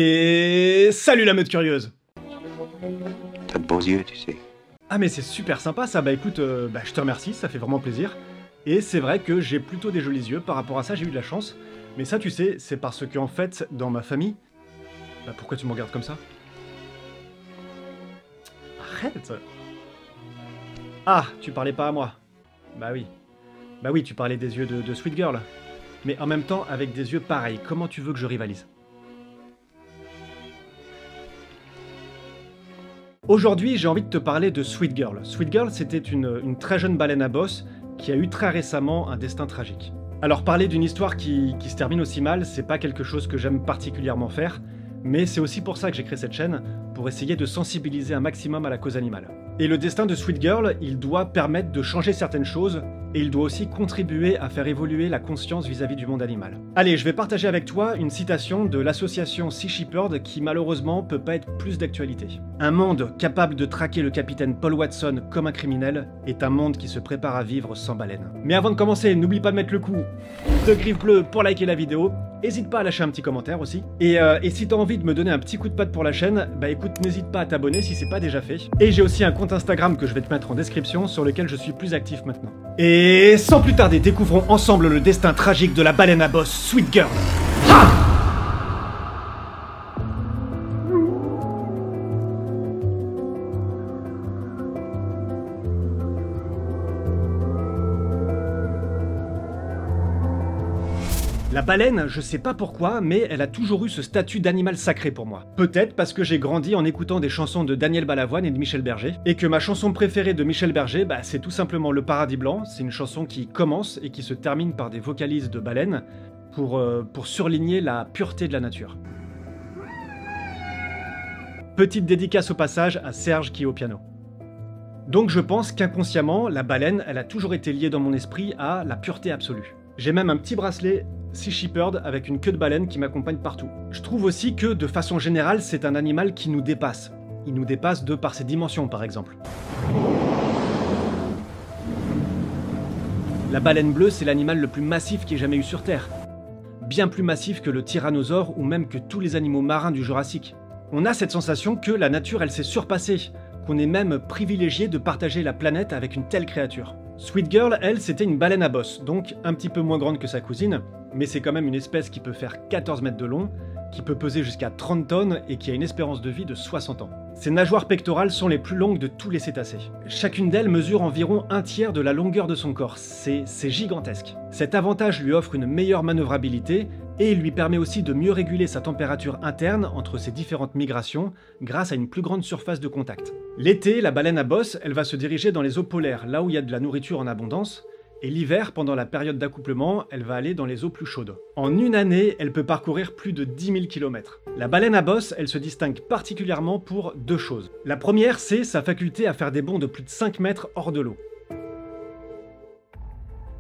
Et salut la meute curieuse. T'as de beaux yeux, tu sais. Ah mais c'est super sympa ça, bah écoute, je te remercie, ça fait vraiment plaisir. Et c'est vrai que j'ai plutôt des jolis yeux, par rapport à ça j'ai eu de la chance. Mais ça tu sais, c'est parce que en fait, dans ma famille... Bah pourquoi tu me regardes comme ça? Arrête! Ah, tu parlais pas à moi. Bah oui. Bah oui, tu parlais des yeux de Sweet Girl. Mais en même temps, avec des yeux pareils, comment tu veux que je rivalise? Aujourd'hui, j'ai envie de te parler de Sweet Girl. Sweet Girl, c'était une très jeune baleine à bosse qui a eu très récemment un destin tragique. Alors parler d'une histoire qui se termine aussi mal, c'est pas quelque chose que j'aime particulièrement faire, mais c'est aussi pour ça que j'ai créé cette chaîne, pour essayer de sensibiliser un maximum à la cause animale. Et le destin de Sweet Girl, il doit permettre de changer certaines choses, et il doit aussi contribuer à faire évoluer la conscience vis-à-vis du monde animal. Allez, je vais partager avec toi une citation de l'association Sea Shepherd qui malheureusement peut pas être plus d'actualité. Un monde capable de traquer le capitaine Paul Watson comme un criminel est un monde qui se prépare à vivre sans baleine. Mais avant de commencer, n'oublie pas de mettre le coup de griffe bleue pour liker la vidéo, n'hésite pas à lâcher un petit commentaire aussi. Et si t'as envie de me donner un petit coup de patte pour la chaîne, bah écoute, n'hésite pas à t'abonner si c'est pas déjà fait. Et j'ai aussi un compte Instagram que je vais te mettre en description sur lequel je suis plus actif maintenant. Et sans plus tarder, découvrons ensemble le destin tragique de la baleine à bosse Sweet Girl. Ha! La baleine, je sais pas pourquoi, mais elle a toujours eu ce statut d'animal sacré pour moi. Peut-être parce que j'ai grandi en écoutant des chansons de Daniel Balavoine et de Michel Berger, et que ma chanson préférée de Michel Berger, c'est tout simplement Le Paradis Blanc. C'est une chanson qui commence et qui se termine par des vocalises de baleine pour surligner la pureté de la nature. Petite dédicace au passage à Serge qui est au piano. Donc je pense qu'inconsciemment, la baleine, elle a toujours été liée dans mon esprit à la pureté absolue. J'ai même un petit bracelet Sea Shepherd avec une queue de baleine qui m'accompagne partout. Je trouve aussi que, de façon générale, c'est un animal qui nous dépasse. Il nous dépasse de par ses dimensions, par exemple. La baleine bleue, c'est l'animal le plus massif qui ait jamais eu sur Terre. Bien plus massif que le tyrannosaure ou même que tous les animaux marins du Jurassique. On a cette sensation que la nature, elle s'est surpassée, qu'on est même privilégié de partager la planète avec une telle créature. Sweet Girl, elle, c'était une baleine à bosse, donc un petit peu moins grande que sa cousine, mais c'est quand même une espèce qui peut faire 14 mètres de long, qui peut peser jusqu'à 30 tonnes et qui a une espérance de vie de 60 ans. Ses nageoires pectorales sont les plus longues de tous les cétacés. Chacune d'elles mesure environ un tiers de la longueur de son corps, c'est gigantesque. Cet avantage lui offre une meilleure manœuvrabilité et il lui permet aussi de mieux réguler sa température interne entre ses différentes migrations grâce à une plus grande surface de contact. L'été, la baleine à bosse, elle va se diriger dans les eaux polaires, là où il y a de la nourriture en abondance, et l'hiver, pendant la période d'accouplement, elle va aller dans les eaux plus chaudes. En une année, elle peut parcourir plus de 10 000 km. La baleine à bosse, elle se distingue particulièrement pour deux choses. La première, c'est sa faculté à faire des bonds de plus de 5 mètres hors de l'eau.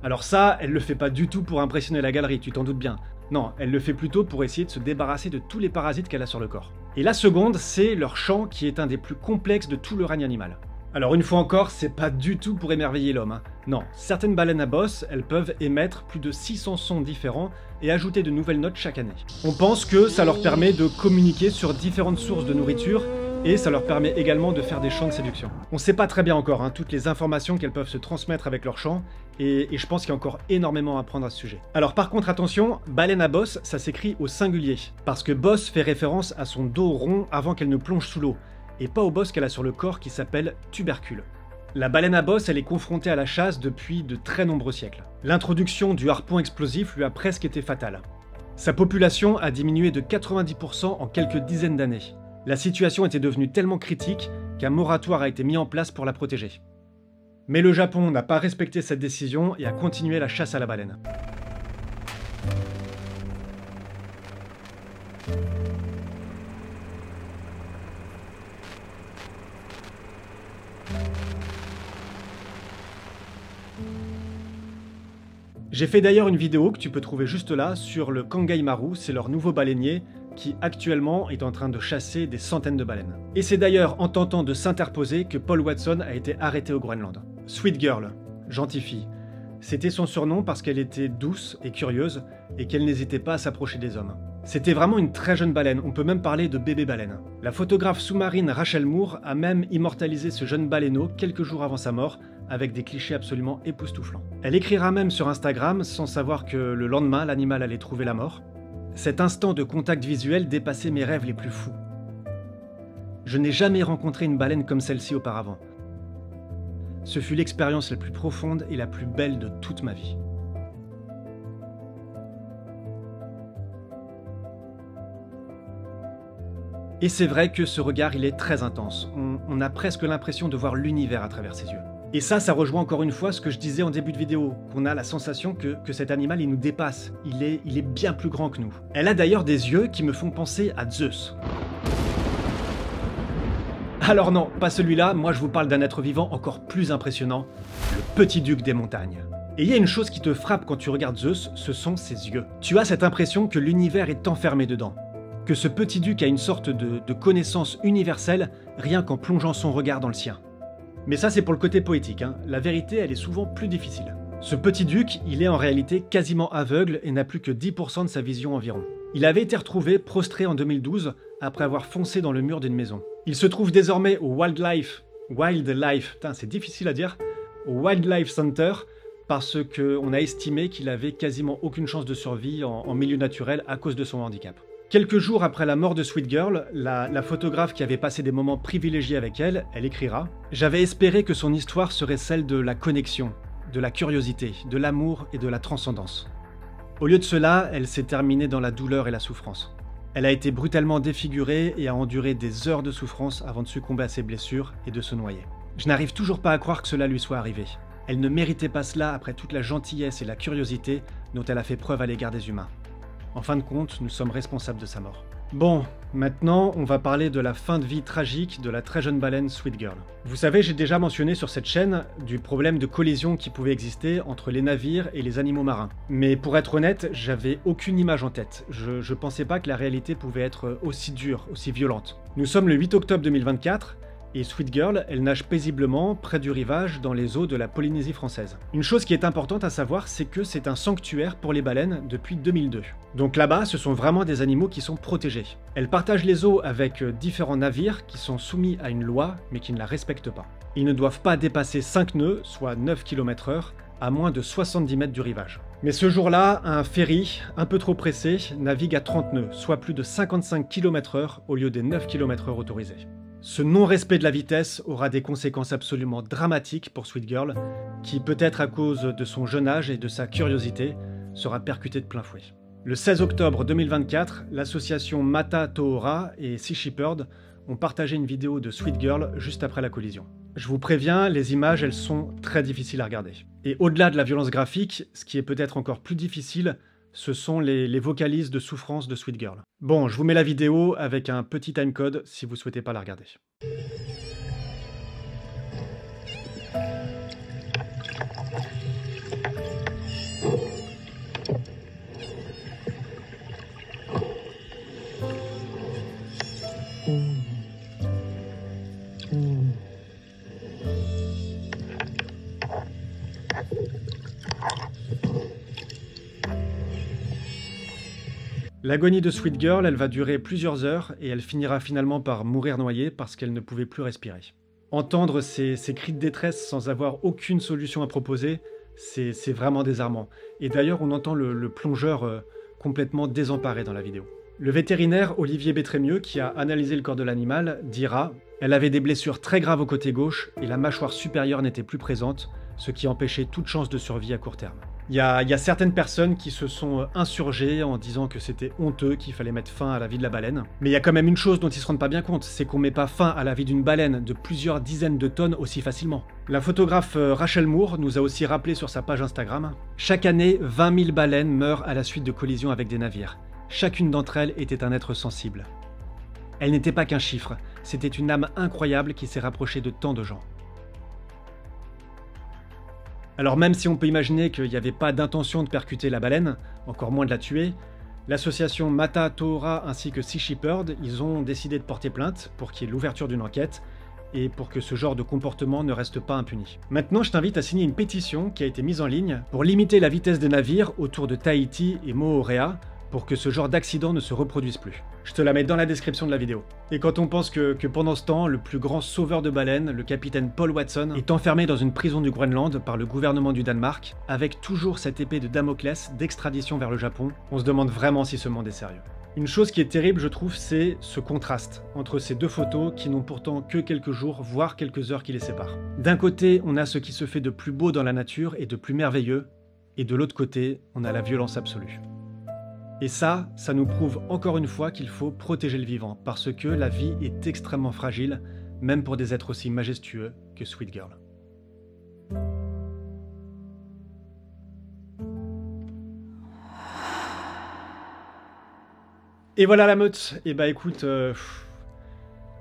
Alors ça, elle le fait pas du tout pour impressionner la galerie, tu t'en doutes bien. Non, elle le fait plutôt pour essayer de se débarrasser de tous les parasites qu'elle a sur le corps. Et la seconde, c'est leur chant qui est un des plus complexes de tout le règne animal. Alors une fois encore, c'est pas du tout pour émerveiller l'homme, hein. Non, certaines baleines à bosse, elles peuvent émettre plus de 600 sons différents et ajouter de nouvelles notes chaque année. On pense que ça leur permet de communiquer sur différentes sources de nourriture et ça leur permet également de faire des chants de séduction. On sait pas très bien encore toutes les informations qu'elles peuvent se transmettre avec leur chant et je pense qu'il y a encore énormément à apprendre à ce sujet. Alors par contre attention, baleine à bosse, ça s'écrit au singulier parce que bosse fait référence à son dos rond avant qu'elle ne plonge sous l'eau et pas au bosse qu'elle a sur le corps qui s'appelle tubercule. La baleine à bosse, elle est confrontée à la chasse depuis de très nombreux siècles. L'introduction du harpon explosif lui a presque été fatale. Sa population a diminué de 90% en quelques dizaines d'années. La situation était devenue tellement critique qu'un moratoire a été mis en place pour la protéger. Mais le Japon n'a pas respecté cette décision et a continué la chasse à la baleine. J'ai fait d'ailleurs une vidéo que tu peux trouver juste là sur le Kangai Maru, c'est leur nouveau baleinier qui actuellement est en train de chasser des centaines de baleines. Et c'est d'ailleurs en tentant de s'interposer que Paul Watson a été arrêté au Groenland. Sweet Girl, gentille fille. C'était son surnom parce qu'elle était douce et curieuse et qu'elle n'hésitait pas à s'approcher des hommes. C'était vraiment une très jeune baleine, on peut même parler de bébé baleine. La photographe sous-marine Rachel Moore a même immortalisé ce jeune baleineau quelques jours avant sa mort, avec des clichés absolument époustouflants. Elle écrira même sur Instagram, sans savoir que le lendemain, l'animal allait trouver la mort. Cet instant de contact visuel dépassait mes rêves les plus fous. Je n'ai jamais rencontré une baleine comme celle-ci auparavant. Ce fut l'expérience la plus profonde et la plus belle de toute ma vie. Et c'est vrai que ce regard, il est très intense. On a presque l'impression de voir l'univers à travers ses yeux. Et ça rejoint encore une fois ce que je disais en début de vidéo, qu'on a la sensation que cet animal, il nous dépasse. Il est bien plus grand que nous. Elle a d'ailleurs des yeux qui me font penser à Zeus. Alors non, pas celui-là, moi je vous parle d'un être vivant encore plus impressionnant, le petit duc des montagnes. Et il y a une chose qui te frappe quand tu regardes Zeus, ce sont ses yeux. Tu as cette impression que l'univers est enfermé dedans. Que ce petit duc a une sorte de connaissance universelle rien qu'en plongeant son regard dans le sien. Mais ça c'est pour le côté poétique, hein. La vérité elle est souvent plus difficile. Ce petit duc, il est en réalité quasiment aveugle et n'a plus que 10% de sa vision environ. Il avait été retrouvé prostré en 2012 après avoir foncé dans le mur d'une maison. Il se trouve désormais au Wildlife, putain c'est difficile à dire, au Wildlife Center parce qu'on a estimé qu'il avait quasiment aucune chance de survie en milieu naturel à cause de son handicap. Quelques jours après la mort de Sweet Girl, la photographe qui avait passé des moments privilégiés avec elle écrira « J'avais espéré que son histoire serait celle de la connexion, de la curiosité, de l'amour et de la transcendance. Au lieu de cela, elle s'est terminée dans la douleur et la souffrance. Elle a été brutalement défigurée et a enduré des heures de souffrance avant de succomber à ses blessures et de se noyer. Je n'arrive toujours pas à croire que cela lui soit arrivé. Elle ne méritait pas cela après toute la gentillesse et la curiosité dont elle a fait preuve à l'égard des humains. En fin de compte, nous sommes responsables de sa mort. » Bon, maintenant, on va parler de la fin de vie tragique de la très jeune baleine Sweet Girl. Vous savez, j'ai déjà mentionné sur cette chaîne du problème de collision qui pouvait exister entre les navires et les animaux marins. Mais pour être honnête, j'avais aucune image en tête. Je pensais pas que la réalité pouvait être aussi dure, aussi violente. Nous sommes le 8 octobre 2024, et Sweet Girl, elle nage paisiblement près du rivage dans les eaux de la Polynésie française. Une chose qui est importante à savoir, c'est que c'est un sanctuaire pour les baleines depuis 2002. Donc là-bas, ce sont vraiment des animaux qui sont protégés. Elles partagent les eaux avec différents navires qui sont soumis à une loi, mais qui ne la respectent pas. Ils ne doivent pas dépasser 5 nœuds, soit 9 km/h, à moins de 70 mètres du rivage. Mais ce jour-là, un ferry, un peu trop pressé, navigue à 30 nœuds, soit plus de 55 km/h au lieu des 9 km/h autorisés. Ce non-respect de la vitesse aura des conséquences absolument dramatiques pour Sweet Girl, qui peut-être à cause de son jeune âge et de sa curiosité, sera percutée de plein fouet. Le 16 octobre 2024, l'association Mata Toora et Sea Shepherd ont partagé une vidéo de Sweet Girl juste après la collision. Je vous préviens, les images, elles sont très difficiles à regarder. Et au-delà de la violence graphique, ce qui est peut-être encore plus difficile, ce sont les vocalises de souffrance de Sweet Girl. Bon, je vous mets la vidéo avec un petit timecode si vous souhaitez pas la regarder. L'agonie de Sweet Girl, elle va durer plusieurs heures et elle finira finalement par mourir noyée parce qu'elle ne pouvait plus respirer. Entendre ces cris de détresse sans avoir aucune solution à proposer, c'est vraiment désarmant. Et d'ailleurs, on entend le plongeur complètement désemparé dans la vidéo. Le vétérinaire Olivier Bétrémieux, qui a analysé le corps de l'animal, dira « Elle avait des blessures très graves au côté gauche et la mâchoire supérieure n'était plus présente, ce qui empêchait toute chance de survie à court terme. » Il y a certaines personnes qui se sont insurgées en disant que c'était honteux, qu'il fallait mettre fin à la vie de la baleine. Mais il y a quand même une chose dont ils se rendent pas bien compte, c'est qu'on met pas fin à la vie d'une baleine de plusieurs dizaines de tonnes aussi facilement. La photographe Rachel Moore nous a aussi rappelé sur sa page Instagram « Chaque année, 20 000 baleines meurent à la suite de collisions avec des navires. Chacune d'entre elles était un être sensible. Elle n'était pas qu'un chiffre, c'était une âme incroyable qui s'est rapprochée de tant de gens. » Alors même si on peut imaginer qu'il n'y avait pas d'intention de percuter la baleine, encore moins de la tuer, l'association Mata Toora ainsi que Sea Shepherd, ils ont décidé de porter plainte pour qu'il y ait l'ouverture d'une enquête et pour que ce genre de comportement ne reste pas impuni. Maintenant, je t'invite à signer une pétition qui a été mise en ligne pour limiter la vitesse des navires autour de Tahiti et Moorea pour que ce genre d'accident ne se reproduise plus. Je te la mets dans la description de la vidéo. Et quand on pense que pendant ce temps, le plus grand sauveur de baleines, le capitaine Paul Watson, est enfermé dans une prison du Groenland par le gouvernement du Danemark, avec toujours cette épée de Damoclès d'extradition vers le Japon, on se demande vraiment si ce monde est sérieux. Une chose qui est terrible, je trouve, c'est ce contraste entre ces deux photos qui n'ont pourtant que quelques jours, voire quelques heures qui les séparent. D'un côté, on a ce qui se fait de plus beau dans la nature et de plus merveilleux, et de l'autre côté, on a la violence absolue. Et ça nous prouve encore une fois qu'il faut protéger le vivant, parce que la vie est extrêmement fragile, même pour des êtres aussi majestueux que Sweet Girl. Et voilà la meute. Et bah écoute,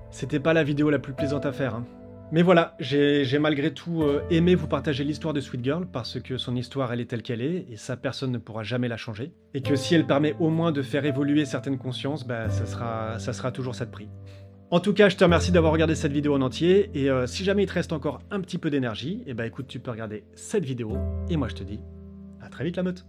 c'était pas la vidéo la plus plaisante à faire, hein. Mais voilà, j'ai malgré tout aimé vous partager l'histoire de Sweet Girl, parce que son histoire elle est telle qu'elle est, et ça personne ne pourra jamais la changer. Et que si elle permet au moins de faire évoluer certaines consciences, bah ça sera toujours ça de prix. En tout cas, je te remercie d'avoir regardé cette vidéo en entier, et si jamais il te reste encore un petit peu d'énergie, et bah écoute, tu peux regarder cette vidéo, et moi je te dis à très vite la meute.